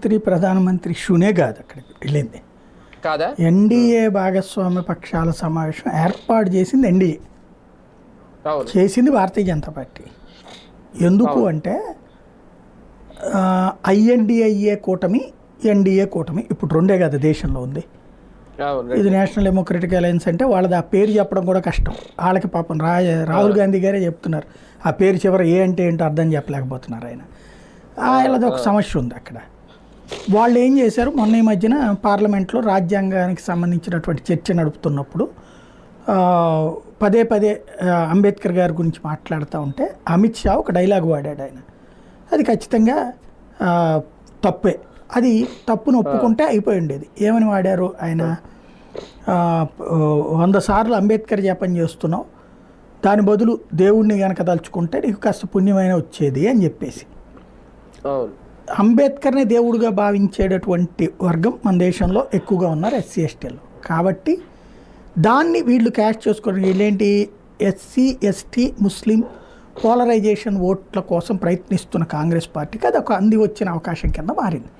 మంత్రి ప్రధానమంత్రి షునే కాదు అక్కడికి వెళ్ళింది. కాదా? ఎన్డీఏ భాగస్వామ్య పక్షాల సమావేశం ఏర్పాటు చేసింది ఎన్డీఏ, చేసింది భారతీయ జనతా పార్టీ. ఎందుకు అంటే ఐఎన్డిఐఏ కూటమి, ఎన్డీఏ కూటమి ఇప్పుడు రెండే కదా దేశంలో ఉంది. ఇది నేషనల్ డెమోక్రటిక్ అలయన్స్ అంటే వాళ్ళది ఆ పేరు చెప్పడం కూడా కష్టం. వాళ్ళకి పాపం రాహుల్ గాంధీ గారే చెప్తున్నారు ఆ పేరు చివర ఏ అంటే ఏంటో అర్థం చెప్పలేకపోతున్నారు ఆయన. వాళ్ళది ఒక సమస్య ఉంది అక్కడ. వాళ్ళు ఏం చేశారు, మొన్న ఈ మధ్యన పార్లమెంట్లో రాజ్యాంగానికి సంబంధించినటువంటి చర్చ నడుపుతున్నప్పుడు పదే పదే అంబేద్కర్ గారి గురించి మాట్లాడుతూ ఉంటే అమిత్ షా ఒక డైలాగ్ వాడాడు ఆయన. అది ఖచ్చితంగా తప్పే, అది తప్పును ఒప్పుకుంటే అయిపోయి ఉండేది. ఏమని వాడారు ఆయన, 100 సార్లు అంబేద్కర్ జపం చేస్తున్నావు, దాని బదులు దేవుణ్ణి కనుక తలుచుకుంటే నీకు కాస్త పుణ్యమైన వచ్చేది అని చెప్పేసి. అంబేద్కర్ని దేవుడిగా భావించేటటువంటి వర్గం మన దేశంలో ఎక్కువగా ఉన్నారు ఎస్సీ ఎస్టీలు. కాబట్టి దాన్ని వీళ్ళు క్యాష్ చేసుకోవడం, వీళ్ళేంటి ఎస్సీ ఎస్టీ ముస్లిం పోలరైజేషన్ ఓట్ల కోసం ప్రయత్నిస్తున్న కాంగ్రెస్ పార్టీకి అది ఒక అంది వచ్చిన అవకాశం కింద మారింది.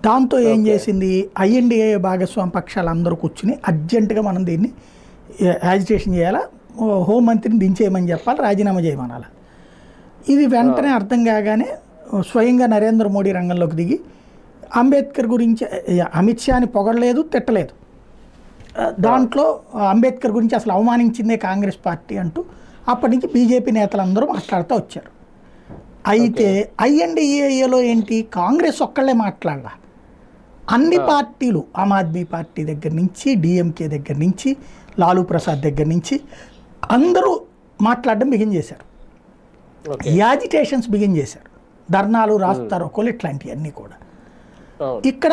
దాంతో ఏం చేసింది, ఐఎన్డిఏ భాగస్వామి పక్షాలు అందరూ కూర్చుని అర్జెంటుగా మనం దీన్ని యాజిటేషన్ చేయాలా, హోంమంత్రిని దించేయమని చెప్పాలి, రాజీనామా చేయమనాలి. ఇది వెంటనే అర్థం కాగానే స్వయంగా నరేంద్ర మోడీ రంగంలోకి దిగి అంబేద్కర్ గురించి అమిత్ షాని పొగడలేదు, తిట్టలేదు. దాంట్లో అంబేద్కర్ గురించి అసలు అవమానించిందే కాంగ్రెస్ పార్టీ అంటూ అప్పటి నుంచి బీజేపీ నేతలందరూ మాట్లాడుతూ వచ్చారు. అయితే ఐఎన్డిఏలో ఏంటి, కాంగ్రెస్ ఒక్కళ్ళే మాట్లాడాల, అన్ని పార్టీలు ఆమ్ ఆద్మీ పార్టీ దగ్గర నుంచి డిఎంకే దగ్గర నుంచి లాలూ ప్రసాద్ దగ్గర నుంచి అందరూ మాట్లాడడం బిగిన్ చేశారు. యాజిటేషన్స్ బిగిన్ చేశారు, ధర్నాలు, రాస్తారోకోలు ఇట్లాంటివన్నీ కూడా. ఇక్కడ